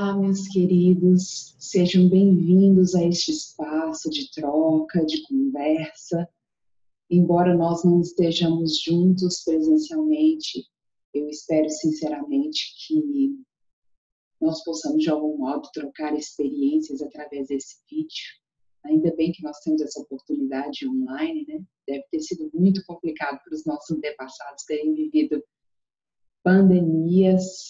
Olá, meus queridos, sejam bem-vindos a este espaço de troca, de conversa. Embora nós não estejamos juntos presencialmente, eu espero sinceramente que nós possamos de algum modo trocar experiências através desse vídeo. Ainda bem que nós temos essa oportunidade online, né? Deve ter sido muito complicado para os nossos antepassados terem vivido pandemias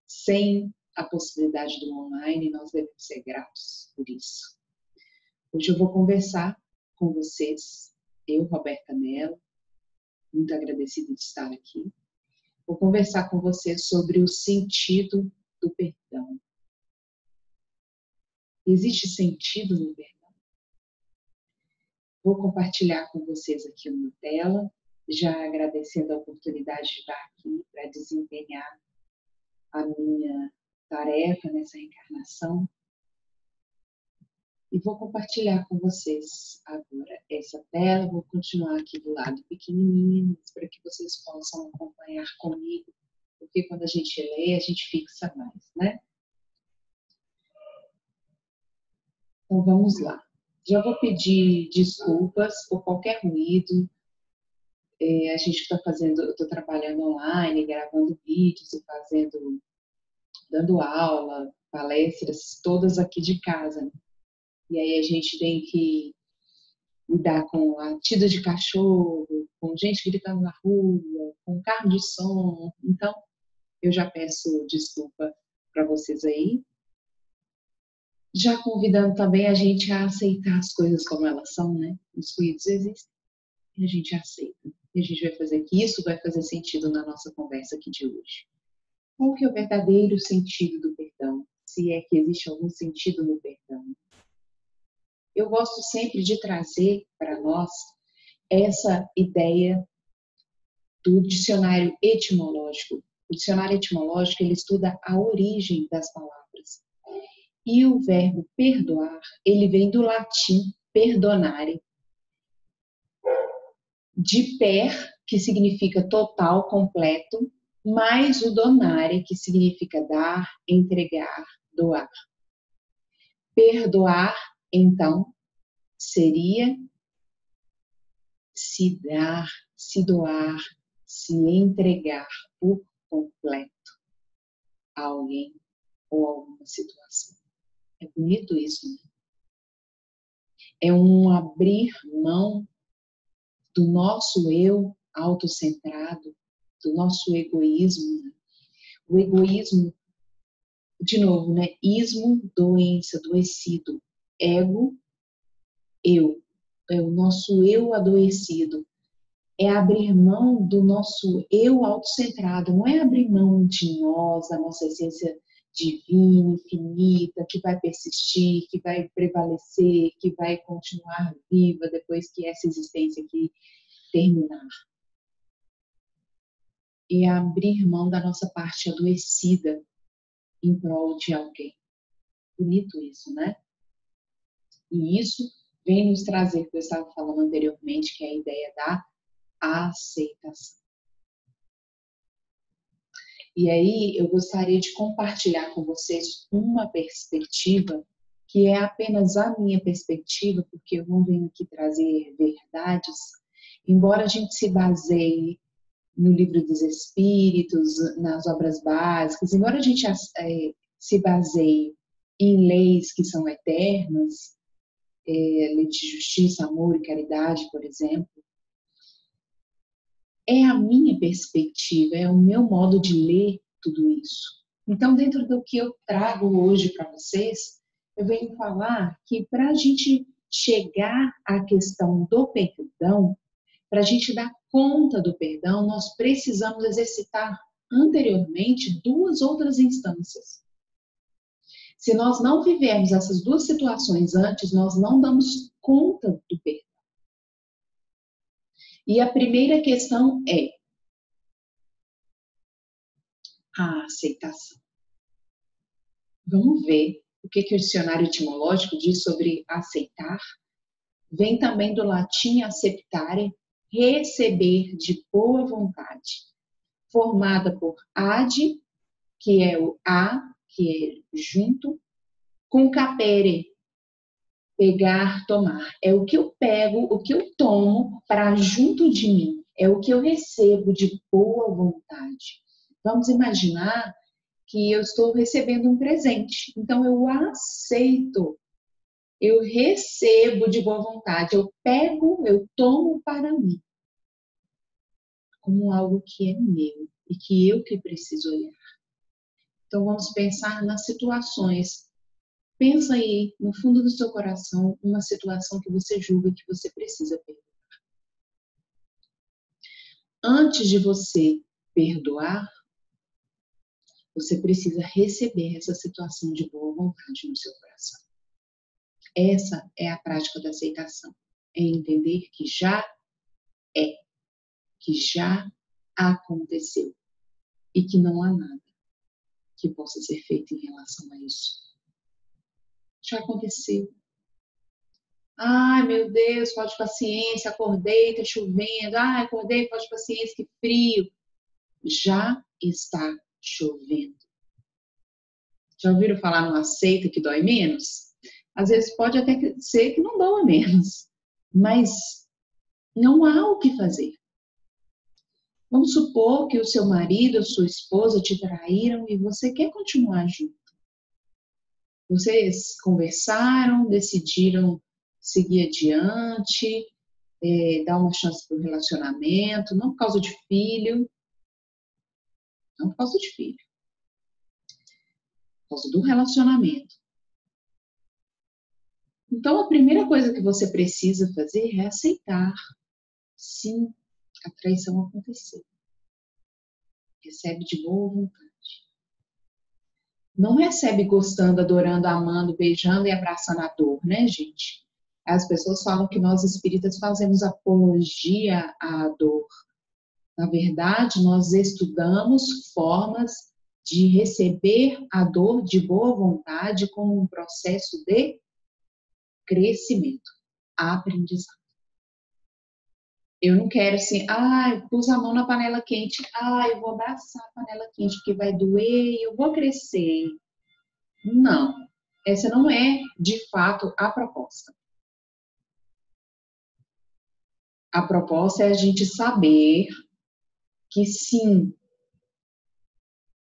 sem a possibilidade do online, e nós devemos ser gratos por isso. Hoje eu vou conversar com vocês, eu, Roberta Mello, muito agradecida de estar aqui. Vou conversar com vocês sobre o sentido do perdão. Existe sentido no perdão? Vou compartilhar com vocês aqui uma tela, já agradecendo a oportunidade de estar aqui para desempenhar a minha tarefa nessa encarnação. E vou compartilhar com vocês agora essa tela. Vou continuar aqui do lado pequenininho, para que vocês possam acompanhar comigo, porque quando a gente lê, a gente fixa mais, né? Então vamos lá. Já vou pedir desculpas por qualquer ruído. A gente está fazendo, eu estou trabalhando online, gravando vídeos e dando aula, palestras, todas aqui de casa, né? E aí a gente tem que lidar com latido de cachorro, com gente gritando na rua, com carro de som. Então, eu já peço desculpa para vocês aí. Já convidando também a gente a aceitar as coisas como elas são, né? Os ruídos existem e a gente aceita. E a gente vai fazer que isso vai fazer sentido na nossa conversa aqui de hoje. Qual que é o verdadeiro sentido do perdão? Se é que existe algum sentido no perdão? Eu gosto sempre de trazer para nós essa ideia do dicionário etimológico. O dicionário etimológico, ele estuda a origem das palavras. E o verbo perdoar, ele vem do latim perdonare, de per, que significa total, completo, mais o donare, que significa dar, entregar, doar. Perdoar, então, seria se dar, se doar, se entregar por completo a alguém ou a alguma situação. É bonito isso, né? É um abrir mão do nosso eu autocentrado, do nosso egoísmo, né? O egoísmo, de novo, né? Ismo, doença, adoecido. Ego, eu. É o nosso eu adoecido. É abrir mão do nosso eu autocentrado. Não é abrir mão de nós, da nossa essência divina, infinita, que vai persistir, que vai prevalecer, que vai continuar viva depois que essa existência aqui terminar. É abrir mão da nossa parte adoecida em prol de alguém. Bonito isso, né? E isso vem nos trazer, que eu estava falando anteriormente, que é a ideia da aceitação. E aí eu gostaria de compartilhar com vocês uma perspectiva que é apenas a minha perspectiva, porque eu não venho aqui trazer verdades, embora a gente se baseie no Livro dos Espíritos, nas obras básicas, embora a gente se baseie em leis que são eternas, lei de justiça, amor e caridade, por exemplo, é a minha perspectiva, é o meu modo de ler tudo isso. Então, dentro do que eu trago hoje para vocês, eu venho falar que para a gente chegar à questão do perdão, para a gente dar conta do perdão, nós precisamos exercitar anteriormente duas outras instâncias. Se nós não vivermos essas duas situações antes, nós não damos conta do perdão. E a primeira questão é a aceitação. Vamos ver o que o dicionário etimológico diz sobre aceitar. Vem também do latim acceptare, receber de boa vontade, formada por ad, que é o a, que é junto, com capere, pegar, tomar. É o que eu pego, o que eu tomo para junto de mim. É o que eu recebo de boa vontade. Vamos imaginar que eu estou recebendo um presente. Então, eu aceito, eu recebo de boa vontade, eu pego, eu tomo para mim, como algo que é meu e que eu que preciso olhar. Então, vamos pensar nas situações. Pensa aí, no fundo do seu coração, uma situação que você julga que você precisa perdoar. Antes de você perdoar, você precisa receber essa situação de boa vontade no seu coração. Essa é a prática da aceitação. É entender que é, que já aconteceu e que não há nada que possa ser feito em relação a isso. Já aconteceu. Ai, meu Deus, falta de paciência, acordei, tá chovendo. Ai, acordei, falta de paciência, que frio. Já está chovendo. Já ouviram falar numa seita que dói menos? Às vezes pode até ser que não doa menos, mas não há o que fazer. Vamos supor que o seu marido ou sua esposa te traíram e você quer continuar junto. Vocês conversaram, decidiram seguir adiante, dar uma chance para o relacionamento, não por causa de filho, não por causa de filho, por causa do relacionamento. Então, a primeira coisa que você precisa fazer é aceitar. Sim, a traição aconteceu. Recebe de boa vontade. Não recebe gostando, adorando, amando, beijando e abraçando a dor, né, gente? As pessoas falam que nós espíritas fazemos apologia à dor. Na verdade, nós estudamos formas de receber a dor de boa vontade como um processo de crescimento, aprendizado. Eu não quero assim, pus a mão na panela quente, eu vou abraçar a panela quente porque vai doer e eu vou crescer. Não, essa não é, de fato, a proposta. A proposta é a gente saber que sim,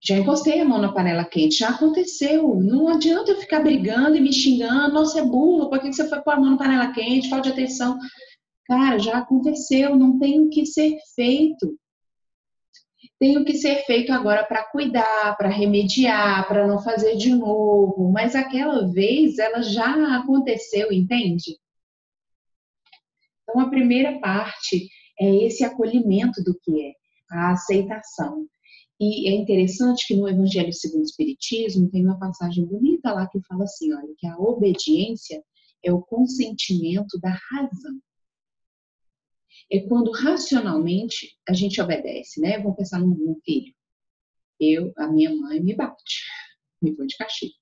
já encostei a mão na panela quente, já aconteceu. Não adianta eu ficar brigando e me xingando, nossa, é burro, por que você foi pôr a mão na panela quente, falta de atenção. Cara, já aconteceu, não tem o que ser feito. Tem o que ser feito agora para cuidar, para remediar, para não fazer de novo. Mas aquela vez ela já aconteceu, entende? Então a primeira parte é esse acolhimento do que é, a aceitação. E é interessante que no Evangelho segundo o Espiritismo tem uma passagem bonita lá que fala assim, olha, que a obediência é o consentimento da razão. É quando racionalmente a gente obedece, né? Vamos pensar num filho. A minha mãe me bate, me põe de castigo.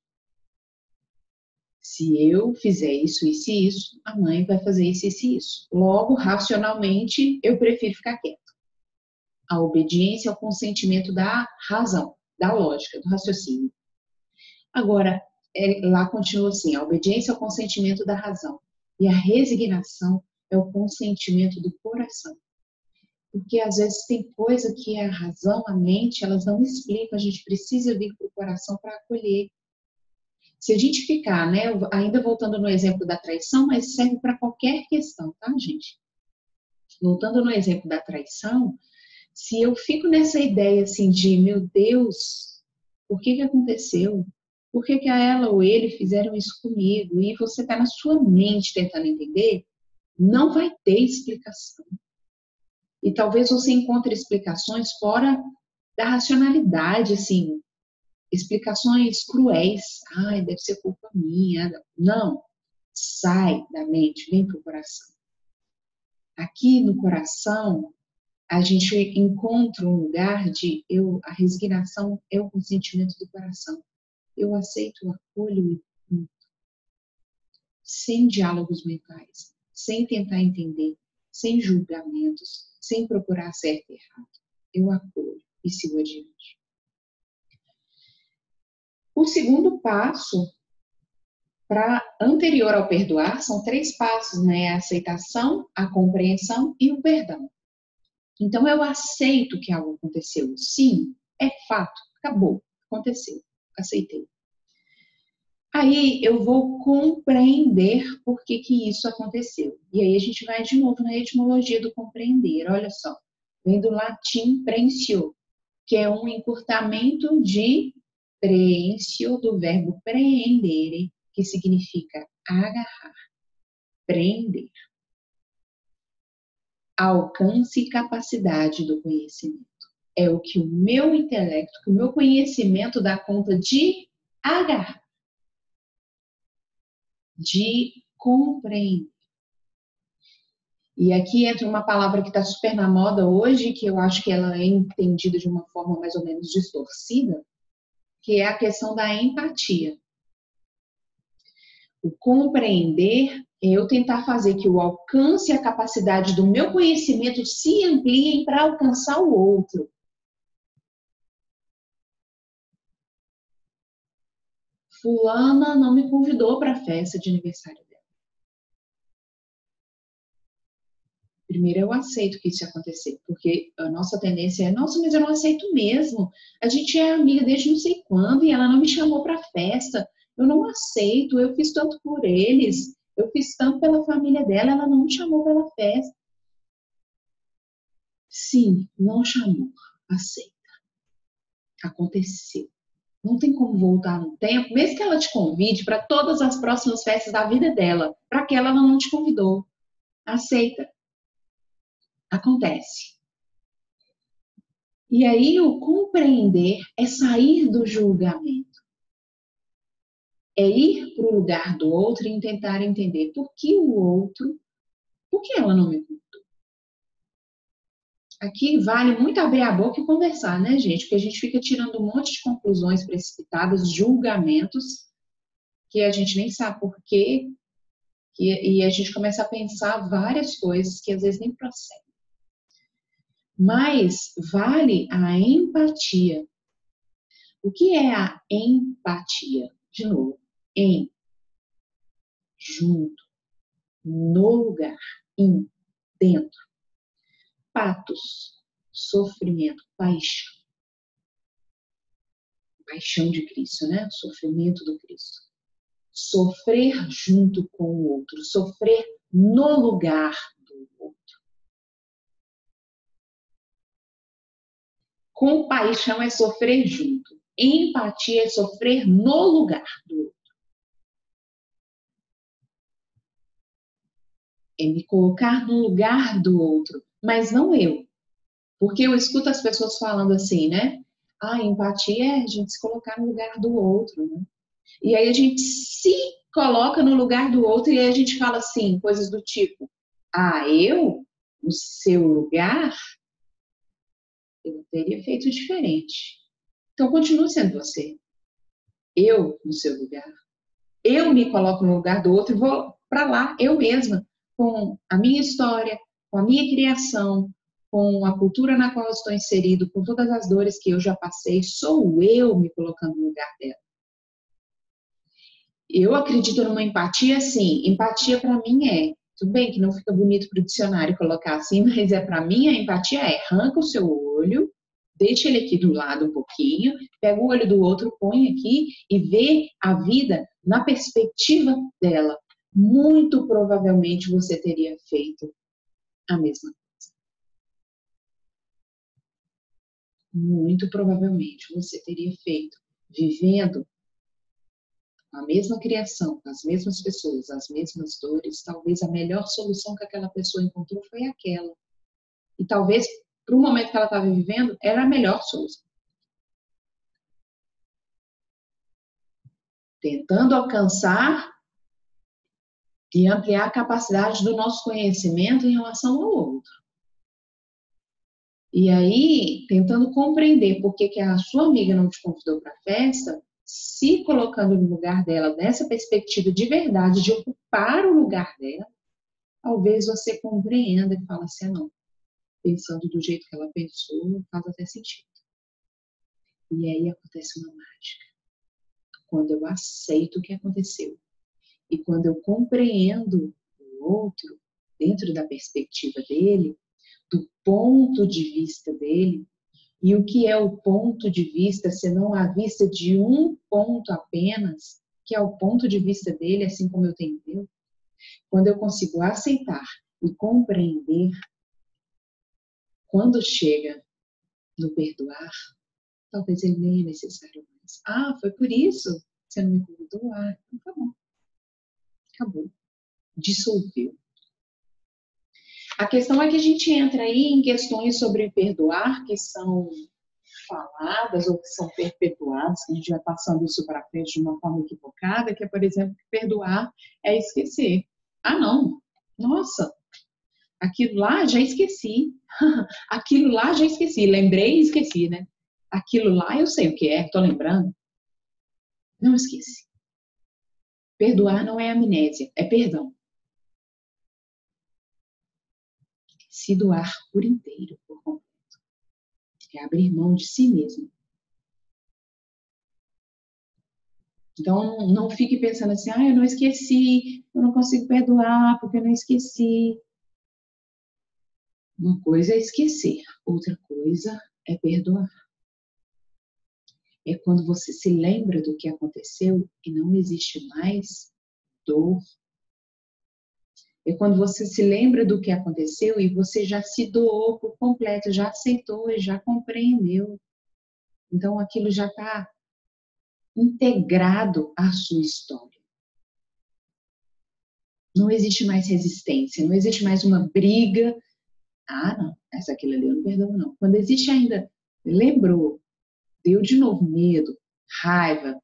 Se eu fizer isso, isso e isso, a mãe vai fazer isso, isso e isso. Logo, racionalmente, eu prefiro ficar quieta. A obediência é o consentimento da razão, da lógica, do raciocínio. Agora, lá continua assim, a obediência é o consentimento da razão. E a resignação é o consentimento do coração. Porque às vezes tem coisa que a razão, a mente, elas não explicam, a gente precisa vir para o coração para acolher. Se a gente ficar, né, ainda voltando no exemplo da traição, mas serve para qualquer questão, tá, gente? Voltando no exemplo da traição, se eu fico nessa ideia assim de, meu Deus, por que aconteceu? Por que ela ou ele fizeram isso comigo? E você está na sua mente tentando entender, não vai ter explicação. E talvez você encontre explicações fora da racionalidade, assim, explicações cruéis. Deve ser culpa minha. Não, sai da mente, vem para o coração. Aqui no coração, a gente encontra um lugar de a resignação é o consentimento do coração. Eu aceito, acolho e sem diálogos mentais, sem tentar entender, sem julgamentos, sem procurar certo e errado. Eu acolho e sigo adiante. O segundo passo, anterior ao perdoar, são 3 passos, né? A aceitação, a compreensão e o perdão. Então, eu aceito que algo aconteceu. Sim, é fato, acabou, aconteceu, aceitei. Aí eu vou compreender por que isso aconteceu. E aí a gente vai de novo na etimologia do compreender. Olha só, vem do latim prensio, que é um encurtamento de prensio, do verbo preendere, que significa agarrar, prender. Alcance e capacidade do conhecimento. É o que o meu intelecto, que o meu conhecimento dá conta de agarrar, de compreender. E aqui entra uma palavra que está super na moda hoje, que eu acho que ela é entendida de uma forma mais ou menos distorcida, que é a questão da empatia. O compreender é eu tentar fazer que o alcance e a capacidade do meu conhecimento se ampliem para alcançar o outro. Fulana não me convidou para a festa de aniversário dela. Primeiro eu aceito que isso ia acontecer, porque a nossa tendência é, nossa, mas eu não aceito mesmo. A gente é amiga desde não sei quando e ela não me chamou para a festa. Eu não aceito, eu fiz tanto por eles, eu fiz tanto pela família dela, ela não me chamou pela festa. Sim, não chamou, aceita. Aconteceu. Não tem como voltar no tempo, mesmo que ela te convide para todas as próximas festas da vida dela, para aquela ela não te convidou. Aceita. Acontece. E aí o compreender é sair do julgamento. É ir para o lugar do outro e tentar entender por que ela não me convidou. Aqui vale muito abrir a boca e conversar, né, gente? Porque a gente fica tirando um monte de conclusões precipitadas, julgamentos, que a gente nem sabe por quê, e a gente começa a pensar várias coisas que às vezes nem procedem. Mas vale a empatia. O que é a empatia? De novo, em, junto, no lugar, em, dentro. Patos, sofrimento, paixão. Paixão de Cristo, né? Sofrimento do Cristo. Sofrer junto com o outro, sofrer no lugar do outro. Compaixão é sofrer junto. Empatia é sofrer no lugar do outro. É me colocar no lugar do outro, mas não eu. Porque eu escuto as pessoas falando assim, né? Ah, empatia é a gente se colocar no lugar do outro, né? E aí a gente se coloca no lugar do outro e aí a gente fala assim, coisas do tipo, ah, eu, no seu lugar, eu teria feito diferente. Então, continue sendo você. Eu, no seu lugar. Eu me coloco no lugar do outro e vou para lá, eu mesma, com a minha história, com a minha criação, com a cultura na qual eu estou inserido, com todas as dores que eu já passei, sou eu me colocando no lugar dela. Eu acredito numa empatia, sim. Empatia para mim é, tudo bem que não fica bonito para o dicionário colocar assim, mas para mim a empatia é arranca o seu olho, deixa ele aqui do lado um pouquinho, pega o olho do outro, põe aqui e vê a vida na perspectiva dela. Muito provavelmente você teria feito a mesma coisa. Muito provavelmente você teria feito, vivendo a mesma criação, as mesmas pessoas, as mesmas dores, talvez a melhor solução que aquela pessoa encontrou foi aquela. E talvez, para o momento que ela estava vivendo, era a melhor solução. Tentando alcançar e ampliar a capacidade do nosso conhecimento em relação ao outro. E aí, tentando compreender por que a sua amiga não te convidou para a festa, se colocando no lugar dela, nessa perspectiva de verdade, de ocupar o lugar dela, talvez você compreenda e fale assim, não, pensando do jeito que ela pensou, faz até sentido. E aí acontece uma mágica. quando eu aceito o que aconteceu. E quando eu compreendo o outro, dentro da perspectiva dele, do ponto de vista dele, e o que é o ponto de vista, senão a vista de um ponto apenas, que é o ponto de vista dele, assim como eu tenho meu. Quando eu consigo aceitar e compreender, quando chega no perdoar, talvez ele nem é necessário mais. Ah, foi por isso que você não me convidou? Ah, então tá bom. Acabou. Dissolveu. A questão é que a gente entra aí em questões sobre perdoar que são faladas ou que são perpetuadas, que a gente vai passando isso para frente de uma forma equivocada, que é, por exemplo, que perdoar é esquecer. Ah, não. Nossa, aquilo lá já esqueci. Aquilo lá já esqueci. Lembrei e esqueci, né? Aquilo lá eu sei o que é, estou lembrando. Não esqueci. Perdoar não é amnésia, é perdão. Se doar por inteiro, por completo. É abrir mão de si mesmo. Então, não fique pensando assim, eu não esqueci, eu não consigo perdoar porque eu não esqueci. Uma coisa é esquecer, outra coisa é perdoar. É quando você se lembra do que aconteceu e não existe mais dor. É quando você se lembra do que aconteceu e você já se doou por completo, já aceitou e já compreendeu. Então, aquilo já está integrado à sua história. Não existe mais resistência, não existe mais uma briga. Ah, não, aquilo ali eu não perdoo, não. Quando existe ainda, lembrou, deu de novo medo, raiva,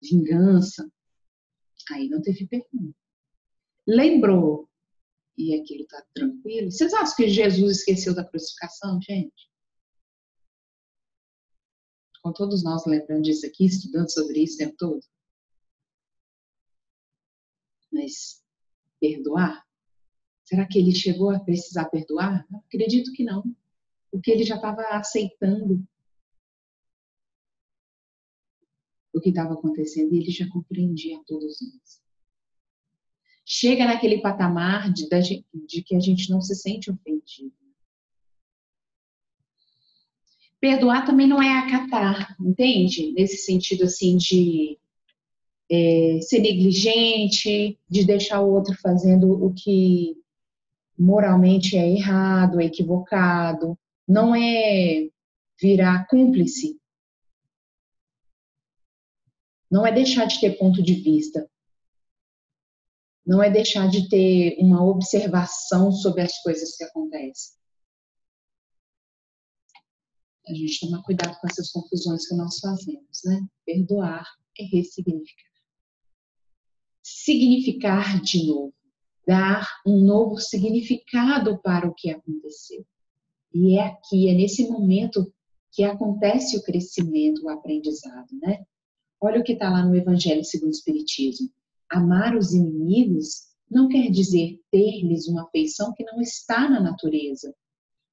vingança, aí não teve perdão. Lembrou e aquilo está tranquilo. Vocês acham que Jesus esqueceu da crucificação, gente? Com todos nós lembrando disso aqui, estudando sobre isso o tempo todo. Mas perdoar? Será que ele chegou a precisar perdoar? Acredito que não. Porque ele já estava aceitando o que estava acontecendo e ele já compreendia a todos nós. Chega naquele patamar de que a gente não se sente ofendido. Perdoar também não é acatar, entende? Nesse sentido assim de ser negligente, de deixar o outro fazendo o que moralmente é errado, é equivocado. Não é virar cúmplice. Não é deixar de ter ponto de vista. Não é deixar de ter uma observação sobre as coisas que acontecem. A gente toma cuidado com essas confusões que nós fazemos, né? Perdoar é ressignificar. Significar de novo. Dar um novo significado para o que aconteceu. E é aqui, é nesse momento que acontece o crescimento, o aprendizado, né? Olha o que está lá no Evangelho segundo o Espiritismo. Amar os inimigos não quer dizer ter-lhes uma afeição que não está na natureza,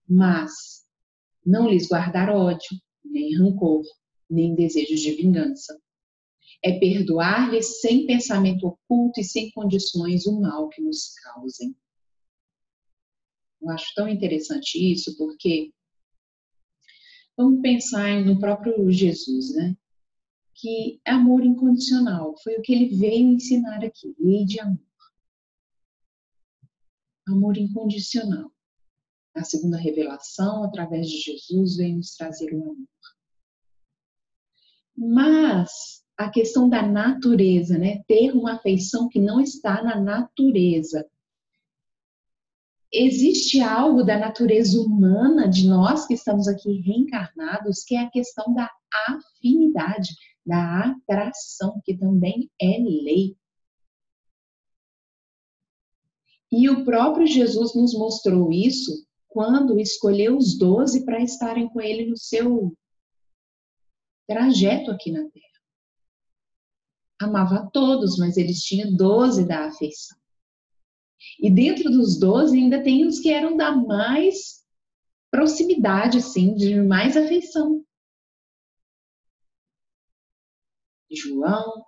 mas não lhes guardar ódio, nem rancor, nem desejos de vingança. É perdoar-lhes sem pensamento oculto e sem condições o mal que nos causem. Eu acho tão interessante isso, porque vamos pensar no próprio Jesus, né? Que amor incondicional foi o que ele veio ensinar aqui, lei de amor. Amor incondicional. A segunda revelação, através de Jesus, veio nos trazer o amor. Mas a questão da natureza, né? Ter uma afeição que não está na natureza. Existe algo da natureza humana, de nós que estamos aqui reencarnados, que é a questão da afinidade, da atração, que também é lei. E o próprio Jesus nos mostrou isso quando escolheu os 12 para estarem com ele no seu trajeto aqui na Terra. Amava a todos, mas eles tinham 12 da afeição. E dentro dos 12 ainda tem os que eram da mais proximidade, assim, de mais afeição. João,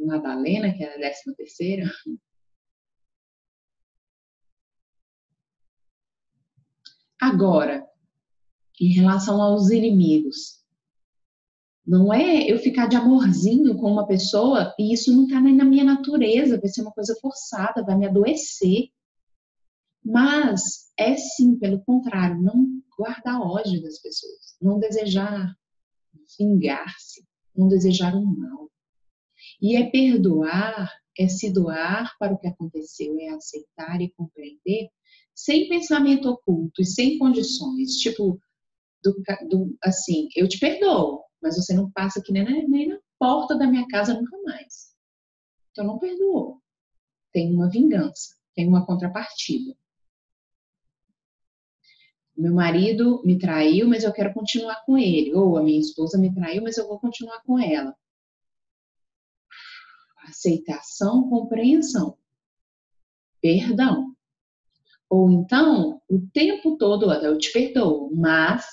Madalena, que é a 13ª. Agora, em relação aos inimigos, não é eu ficar de amorzinho com uma pessoa e isso não está nem na minha natureza, vai ser uma coisa forçada, vai me adoecer. Mas é sim, pelo contrário, não guardar ódio das pessoas, não desejar vingar-se, não desejar o mal. E é perdoar, é se doar para o que aconteceu, é aceitar e compreender, sem pensamento oculto e sem condições. Tipo, assim, eu te perdoo, mas você não passa aqui nem na porta da minha casa nunca mais. Então não perdoou. Tem uma vingança, tem uma contrapartida. Meu marido me traiu, mas eu quero continuar com ele. Ou a minha esposa me traiu, mas eu vou continuar com ela. Aceitação, compreensão, perdão. Ou então, o tempo todo, eu te perdoo, mas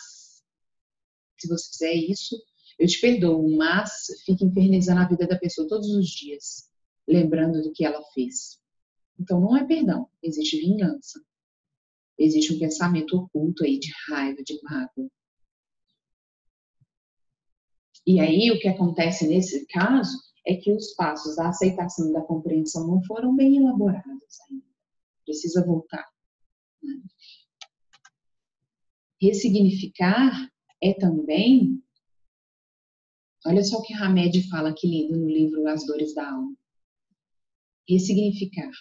se você fizer isso, eu te perdoo, mas fica infernizando a vida da pessoa todos os dias, lembrando do que ela fez. Então não é perdão, existe vingança. Existe um pensamento oculto aí de raiva, de mágoa. E aí o que acontece nesse caso é que os passos da aceitação e da compreensão não foram bem elaborados ainda. Precisa voltar. Né? Ressignificar é também, olha só o que Hamed fala que lindo no livro As Dores da Alma. Ressignificar.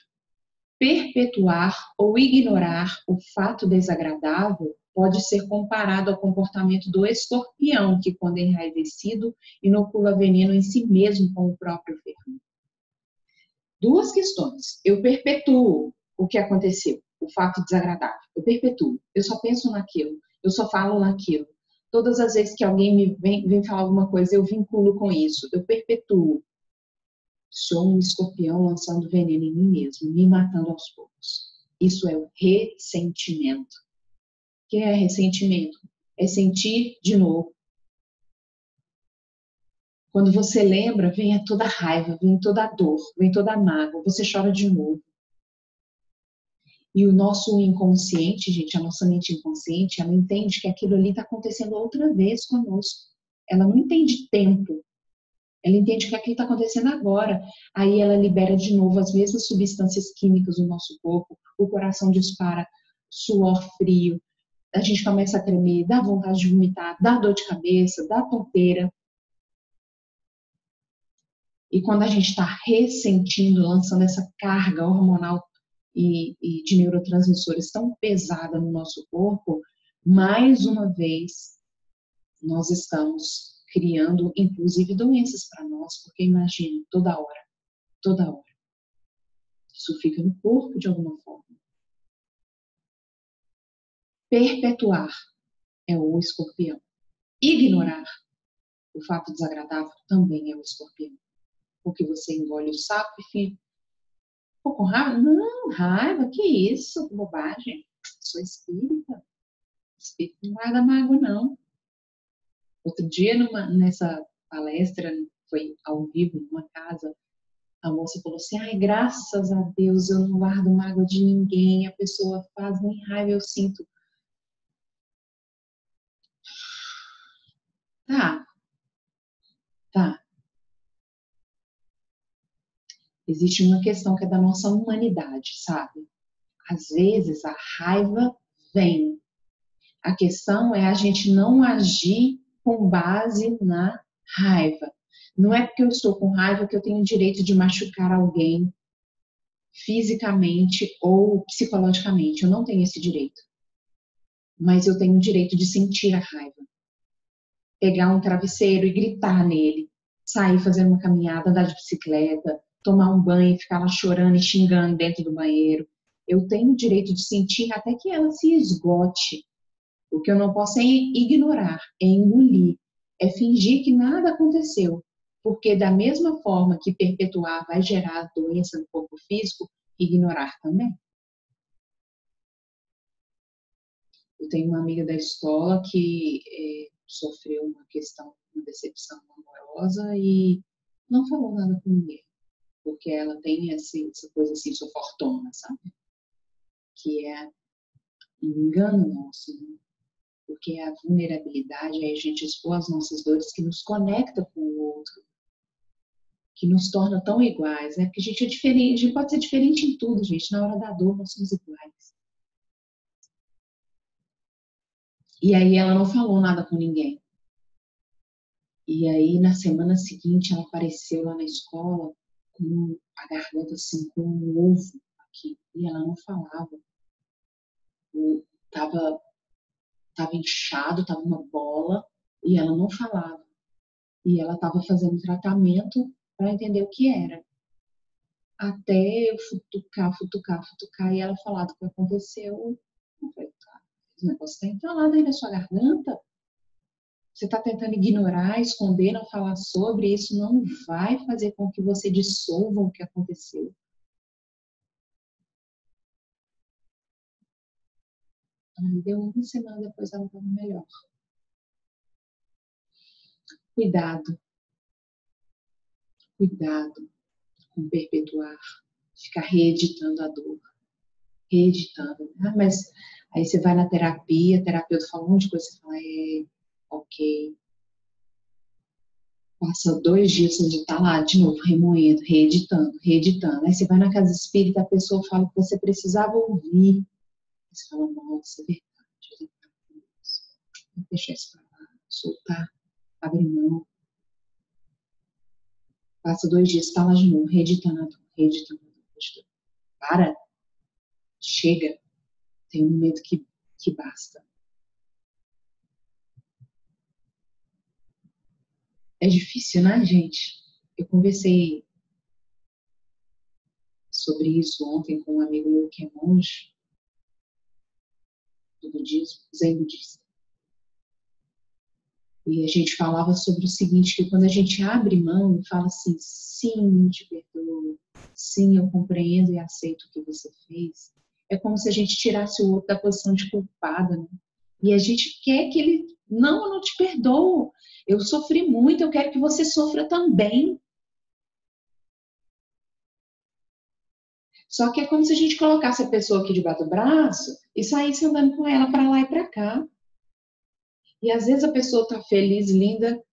Perpetuar ou ignorar o fato desagradável pode ser comparado ao comportamento do escorpião, que, quando enraivecido, inocula veneno em si mesmo com o próprio ferrão. Duas questões. Eu perpetuo o que aconteceu, o fato desagradável. Eu perpetuo. Eu só penso naquilo. Eu só falo naquilo. Todas as vezes que alguém me vem falar alguma coisa, eu vinculo com isso. Eu perpetuo. Sou um escorpião lançando veneno em mim mesmo, me matando aos poucos. Isso é o ressentimento. O que é ressentimento? É sentir de novo. Quando você lembra, vem toda a raiva, vem toda a dor, vem toda a mágoa, você chora de novo. E o nosso inconsciente, gente, a nossa mente inconsciente, ela entende que aquilo ali está acontecendo outra vez conosco. Ela não entende tempo. Ela entende que aquilo está acontecendo agora. Aí ela libera de novo as mesmas substâncias químicas no nosso corpo. O coração dispara, suor frio. A gente começa a tremer, dá vontade de vomitar, dá dor de cabeça, dá tonteira. E quando a gente está ressentindo, lançando essa carga hormonal e de neurotransmissores tão pesada no nosso corpo, mais uma vez nós estamos criando, inclusive, doenças para nós, porque imagine, toda hora, isso fica no corpo de alguma forma. Perpetuar é o escorpião. Ignorar o fato desagradável também é o escorpião. Porque você engole o sapo e fica com raiva? Não, raiva, que isso, que bobagem. Sou espírita. Espírito não guarda mágoa, não. Outro dia, nessa palestra, foi ao vivo, numa casa, a moça falou assim, ai, graças a Deus, eu não guardo mágoa de ninguém, a pessoa faz nem raiva, eu sinto. Tá. Existe uma questão que é da nossa humanidade, sabe? Às vezes a raiva vem. A questão é a gente não agir com base na raiva. Não é porque eu estou com raiva que eu tenho o direito de machucar alguém fisicamente ou psicologicamente. Eu não tenho esse direito. Mas eu tenho o direito de sentir a raiva. Pegar um travesseiro e gritar nele. Sair fazendo uma caminhada, andar de bicicleta, tomar um banho e ficar lá chorando e xingando dentro do banheiro. Eu tenho o direito de sentir até que ela se esgote. O que eu não posso é ignorar, é engolir, é fingir que nada aconteceu. Porque da mesma forma que perpetuar vai gerar doença no corpo físico, ignorar também. Eu tenho uma amiga da escola que sofreu uma decepção amorosa e não falou nada com ninguém. porque ela tem essa coisa assim, sou fortuna, sabe? Que é um engano nosso, né? Porque é a vulnerabilidade, é a gente expor as nossas dores que nos conecta com o outro, que nos torna tão iguais, né? Porque a gente é diferente, a gente pode ser diferente em tudo, gente. Na hora da dor, nós somos iguais. E aí ela não falou nada com ninguém. E aí, na semana seguinte, ela apareceu lá na escola com a garganta assim, com um ovo aqui. E ela não falava. Tava, tava inchado, tava uma bola, e ela não falava. E ela tava fazendo tratamento para entender o que era. Até eu futucar, e ela falar do que aconteceu. Eu falei, tá, esse negócio está entalado aí na sua garganta. Você está tentando ignorar, esconder, não falar sobre, isso não vai fazer com que você dissolva o que aconteceu. Aí deu uma semana depois, ela estava melhor. Cuidado com perpetuar, ficar reeditando a dor. Reeditando. Ah, mas aí você vai na terapia, o terapeuta fala um monte de coisa, você fala, ok. Passa 2 dias, você está lá de novo, remoendo, reeditando. Aí você vai na casa espírita, a pessoa fala que você precisava ouvir. Você fala, nossa, é verdade. Vou deixar isso pra lá, soltar, abrir mão. Passa 2 dias, está lá de novo, reeditando a dor. Para, chega. Tem um momento que basta. É difícil, né, gente? Eu conversei sobre isso ontem com um amigo meu que é monge do budismo, zen budista. E a gente falava sobre o seguinte, que quando a gente abre mão e fala assim, sim, eu te perdoo, sim, eu compreendo e aceito o que você fez, é como se a gente tirasse o outro da posição de culpada, né? E a gente quer que ele, não, eu não te perdoo, eu sofri muito, eu quero que você sofra também. Só que é como se a gente colocasse a pessoa aqui debaixo do braço e saísse andando com ela para lá e para cá. E às vezes a pessoa está feliz, linda,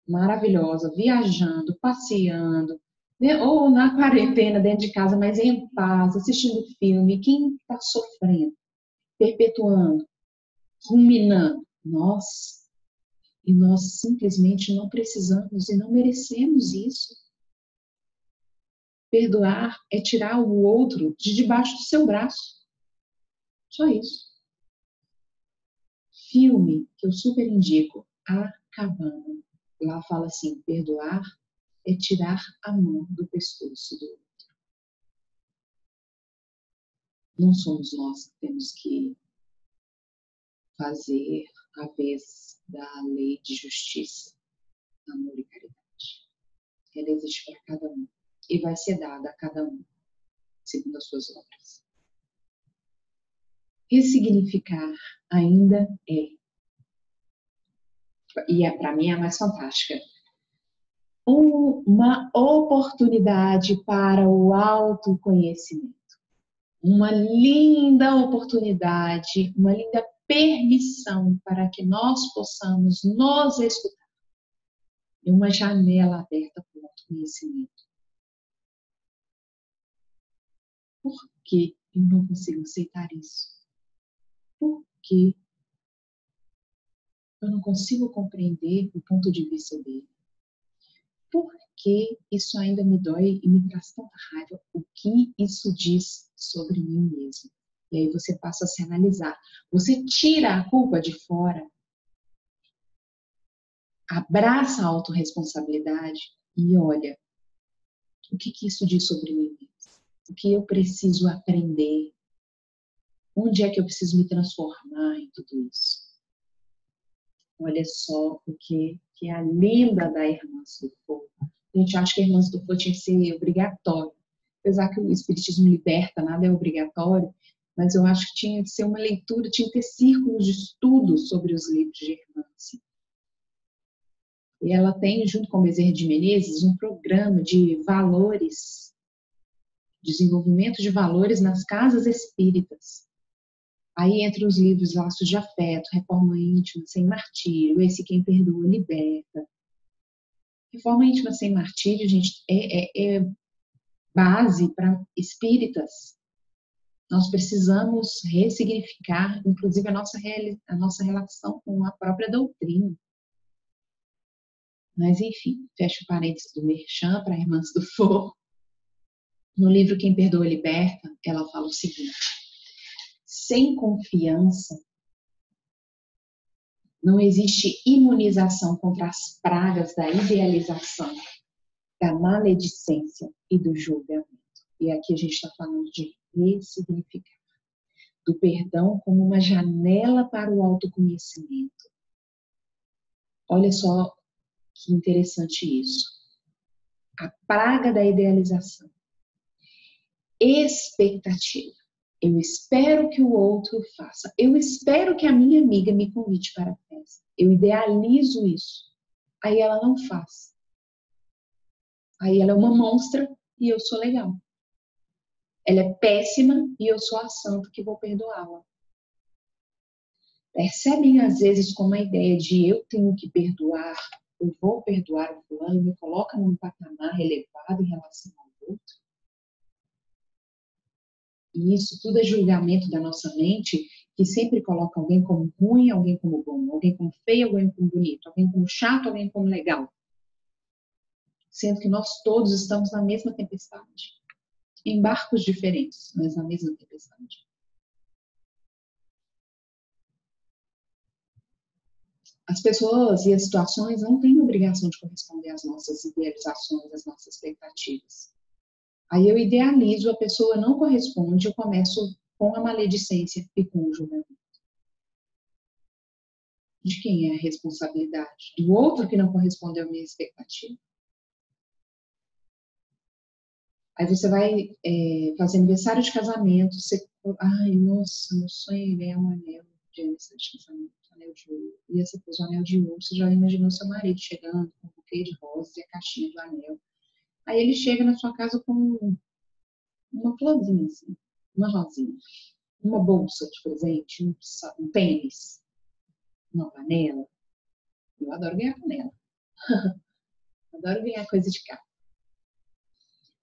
maravilhosa, viajando, passeando, né? Ou na quarentena dentro de casa, mas em paz, assistindo filme. Quem está sofrendo, perpetuando, ruminando? Nós. E nós simplesmente não precisamos e não merecemos isso. Perdoar é tirar o outro de debaixo do seu braço. Só isso. Filme que eu super indico, A Cabana. Lá fala assim, perdoar é tirar a mão do pescoço do outro. Não somos nós que temos que fazer a vez da lei de justiça, amor e caridade. Ela existe para cada um e vai ser dada a cada um, segundo as suas obras. Ressignificar ainda é, e para mim é a mais fantástica, uma oportunidade para o autoconhecimento. Uma linda oportunidade, uma linda permissão para que nós possamos nos escutar. E uma janela aberta para o autoconhecimento. Por que eu não consigo aceitar isso? Por que eu não consigo compreender o ponto de vista dele? Por que isso ainda me dói e me traz tanta raiva? O que isso diz sobre mim mesmo? E aí você passa a se analisar. Você tira a culpa de fora, abraça a autorresponsabilidade e olha, o que isso diz sobre mim mesmo? O que eu preciso aprender? Onde é que eu preciso me transformar em tudo isso? Olha só o que é a lenda da Irmãs do Fogo. A gente acha que a Irmãs do Fogo tinha que ser obrigatório. Apesar que o Espiritismo liberta, nada é obrigatório, mas eu acho que tinha que ser uma leitura, tinha que ter círculos de estudo sobre os livros de Irmãs. E ela tem, junto com o Bezerra de Menezes, um programa de valores, desenvolvimento de valores nas casas espíritas. Aí entre os livros Laços de Afeto, Reforma Íntima Sem Martírio, Esse Quem Perdoa Liberta. Reforma Íntima Sem Martírio, gente, é base para espíritas. Nós precisamos ressignificar, inclusive, a nossa relação com a própria doutrina. Mas, enfim, fecho parênteses do Merchan para Irmãs do Fogo. No livro Quem Perdoa Liberta, ela fala o seguinte: sem confiança, não existe imunização contra as pragas da idealização, da maledicência e do julgamento. E aqui a gente está falando de ressignificar, do perdão como uma janela para o autoconhecimento. Olha só que interessante isso. A praga da idealização. Expectativa. Eu espero que o outro faça. Eu espero que a minha amiga me convide para a festa. Eu idealizo isso. Aí ela não faz. Aí ela é uma monstra e eu sou legal. Ela é péssima e eu sou a santa que vou perdoá-la. Percebem às vezes como a ideia de eu tenho que perdoar, eu vou perdoar o fulano, me coloca num patamar elevado em relação ao outro? E isso tudo é julgamento da nossa mente, que sempre coloca alguém como ruim, alguém como bom, alguém como feio, alguém como bonito, alguém como chato, alguém como legal. Sendo que nós todos estamos na mesma tempestade. Em barcos diferentes, mas na mesma tempestade. As pessoas e as situações não têm obrigação de corresponder às nossas idealizações, às nossas expectativas. Aí eu idealizo, a pessoa não corresponde, eu começo com a maledicência e com o julgamento. De quem é a responsabilidade? Do outro que não correspondeu à minha expectativa? Aí você vai fazer aniversário de casamento, você... Ai, nossa, meu sonho é ganhar um anel de aniversário de casamento, anel de ouro. E você pôs o anel de ouro, você já imaginou seu marido chegando com um buquê de rosas e a caixinha do anel. Aí ele chega na sua casa com uma florzinha, assim, uma rosinha, uma bolsa de presente, um tênis, uma panela. Eu adoro ganhar panela. Adoro ganhar coisa de casa.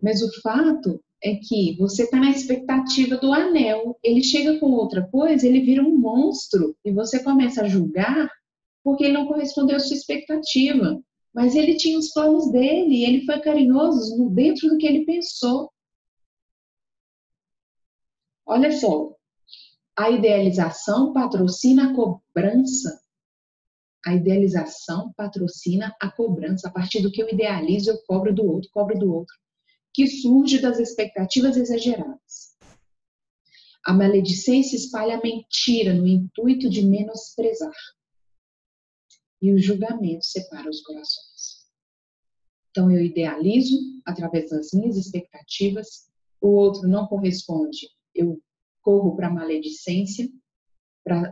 Mas o fato é que você está na expectativa do anel. Ele chega com outra coisa, ele vira um monstro e você começa a julgar porque ele não correspondeu à sua expectativa. Mas ele tinha os planos dele, ele foi carinhoso dentro do que ele pensou. Olha só, a idealização patrocina a cobrança. A idealização patrocina a cobrança. A partir do que eu idealizo, eu cobro do outro, que surge das expectativas exageradas. A maledicência espalha a mentira no intuito de menosprezar. E o julgamento separa os corações. Então eu idealizo através das minhas expectativas, o outro não corresponde, eu corro para a maledicência,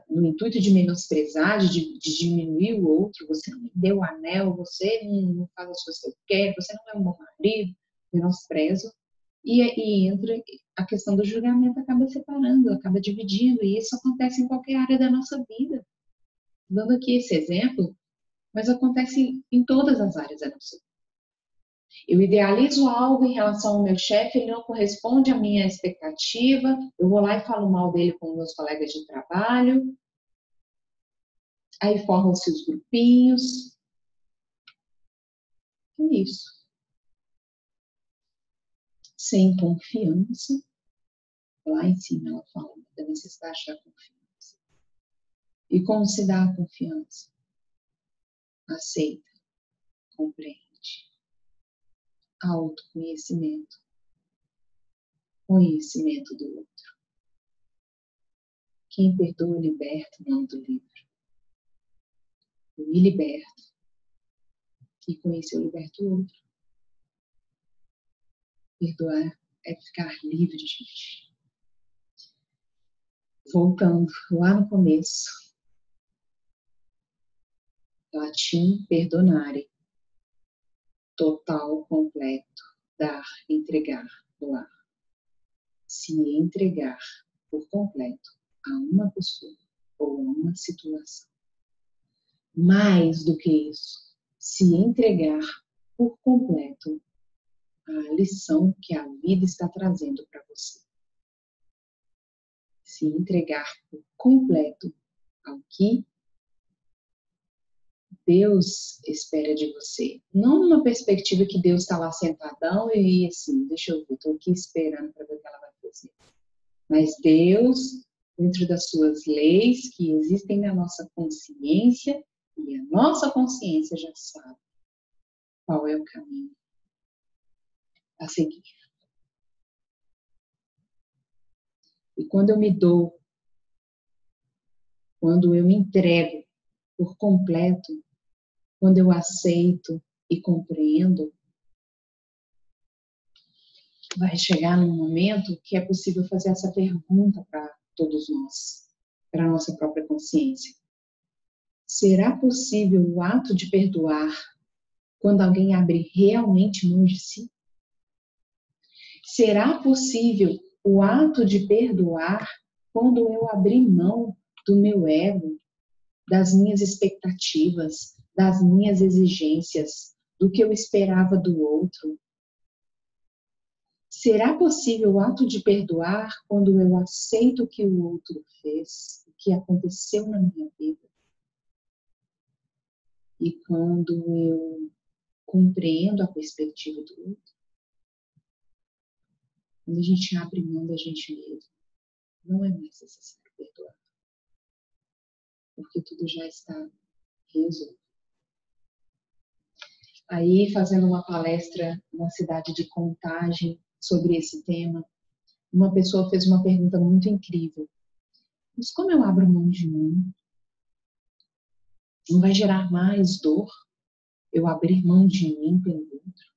no intuito de menosprezar, de diminuir o outro. Você não me deu o anel, você não faz as coisas que eu quero, você não é um bom marido, menosprezo. E entra a questão do julgamento, acaba separando, acaba dividindo, e isso acontece em qualquer área da nossa vida. Dando aqui esse exemplo, mas acontece em todas as áreas da nossa vida. Eu idealizo algo em relação ao meu chefe, ele não corresponde à minha expectativa, eu vou lá e falo mal dele com meus colegas de trabalho, aí formam-se os grupinhos. É isso. Sem confiança, lá em cima ela fala da necessidade da confiança. E como se dá a confiança? Aceita, compreende. Autoconhecimento, conhecimento do outro. Quem perdoa liberta, não do livro. Eu me liberto e com isso eu liberto o outro. Perdoar é ficar livre, gente. Voltando lá no começo. Latim, perdonare. total, completo, dar, entregar, doar. Se entregar por completo a uma pessoa ou a uma situação. Mais do que isso, se entregar por completo a lição que a vida está trazendo para você. Se entregar por completo ao que Deus espera de você. Não numa perspectiva que Deus está lá sentadão e assim, deixa eu ver, estou aqui esperando para ver o que ela vai fazer. Mas Deus, dentro das suas leis que existem na nossa consciência, e a nossa consciência já sabe qual é o caminho a seguir. E quando eu me dou, quando eu me entrego por completo, quando eu aceito e compreendo, vai chegar num momento que é possível fazer essa pergunta para todos nós, para a nossa própria consciência. Será possível o ato de perdoar quando alguém abre realmente mão de si? Será possível o ato de perdoar quando eu abrir mão do meu ego, das minhas expectativas, das minhas exigências, do que eu esperava do outro? Será possível o ato de perdoar quando eu aceito o que o outro fez, o que aconteceu na minha vida? E quando eu compreendo a perspectiva do outro? Quando a gente abre mão da gente mesmo, não é mais necessário perdoar, porque tudo já está resolvido. Aí, fazendo uma palestra na cidade de Contagem sobre esse tema, uma pessoa fez uma pergunta muito incrível. Mas como eu abro mão de mim? Não vai gerar mais dor eu abrir mão de mim pelo outro?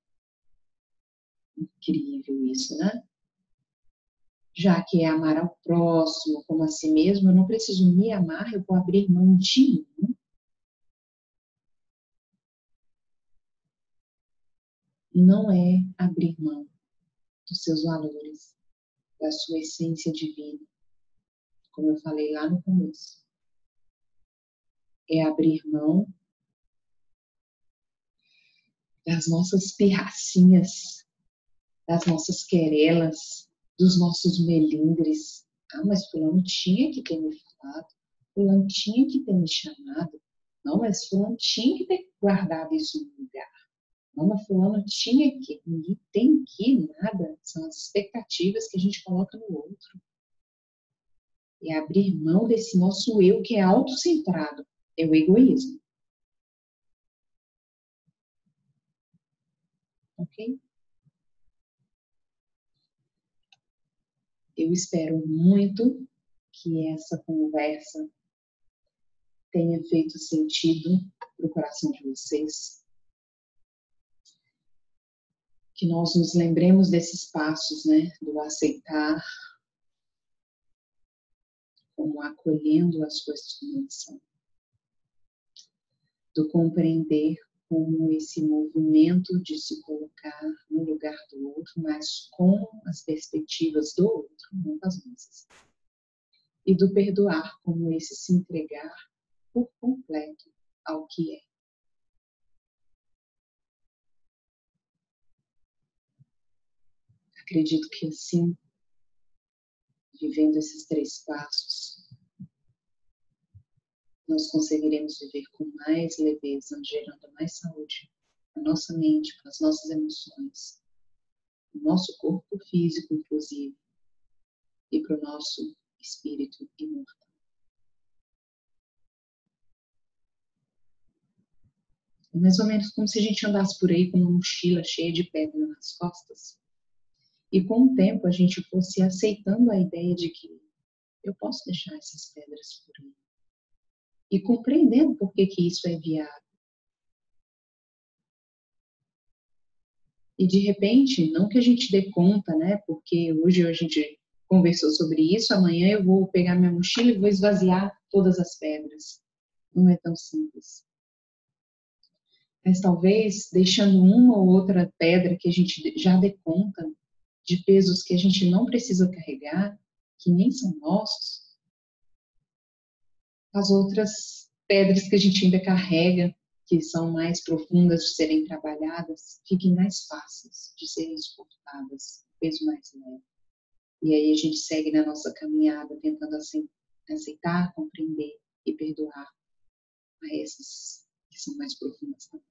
Incrível isso, né? Já que é amar ao próximo como a si mesmo, eu não preciso me amar, eu vou abrir mão de mim. Não é abrir mão dos seus valores, da sua essência divina, como eu falei lá no começo. É abrir mão das nossas pirracinhas, das nossas querelas, dos nossos melindres. Ah, mas fulano tinha que ter me falado, fulano tinha que ter me chamado. Não, mas fulano tinha que ter guardado isso no lugar. Não, mas fulano tinha que. Ninguém tem que nada. São as expectativas que a gente coloca no outro. E abrir mão desse nosso eu que é autocentrado. É o egoísmo. Ok? Eu espero muito que essa conversa tenha feito sentido para o coração de vocês. Que nós nos lembremos desses passos, né? Do aceitar, como acolhendo as coisas como são. Do compreender como esse movimento de se colocar no lugar do outro, mas com as perspectivas do outro, não com as nossas. E do perdoar como esse se entregar por completo ao que é. Acredito que assim, vivendo esses 3 passos, nós conseguiremos viver com mais leveza, gerando mais saúde na nossa mente, para as nossas emoções, no nosso corpo físico, inclusive, e para o nosso espírito imortal. É mais ou menos como se a gente andasse por aí com uma mochila cheia de pedra nas costas. E com o tempo a gente fosse aceitando a ideia de que eu posso deixar essas pedras por aí. E compreendendo por que isso é viável. E de repente, não que a gente dê conta, né? Porque hoje a gente conversou sobre isso, amanhã eu vou pegar minha mochila e vou esvaziar todas as pedras. Não é tão simples. mas talvez deixando uma ou outra pedra que a gente já dê conta de pesos que a gente não precisa carregar, que nem são nossos, as outras pedras que a gente ainda carrega, que são mais profundas de serem trabalhadas, fiquem mais fáceis de serem suportadas, peso mais leve. E aí a gente segue na nossa caminhada, tentando aceitar, compreender e perdoar a essas que são mais profundas também.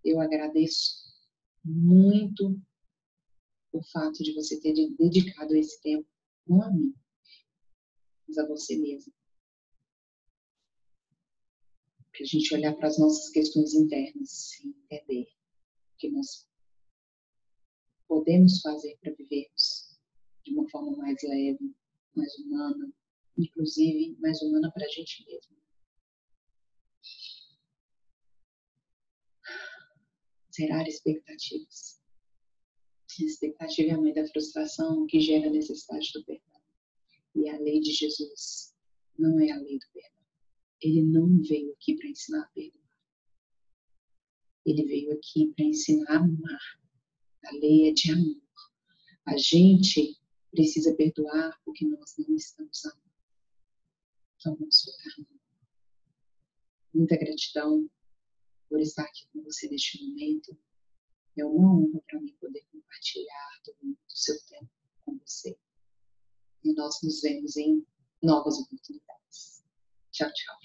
Eu agradeço muito o fato de você ter dedicado esse tempo, não a mim, mas a você mesmo. Para a gente olhar para as nossas questões internas e entender o que nós podemos fazer para vivermos de uma forma mais leve, mais humana, inclusive mais humana para a gente mesmo. Zerar expectativas. A expectativa é a mãe da frustração que gera a necessidade do perdão. E a lei de Jesus não é a lei do perdão. Ele não veio aqui para ensinar a perdoar. Ele veio aqui para ensinar a amar. A lei é de amor. A gente precisa perdoar porque nós não estamos amando. Então vamos soltar a mão. Muita gratidão por estar aqui com você neste momento. É uma honra para mim poder compartilhar do seu tempo com você. E nós nos vemos em novas oportunidades. Tchau, tchau.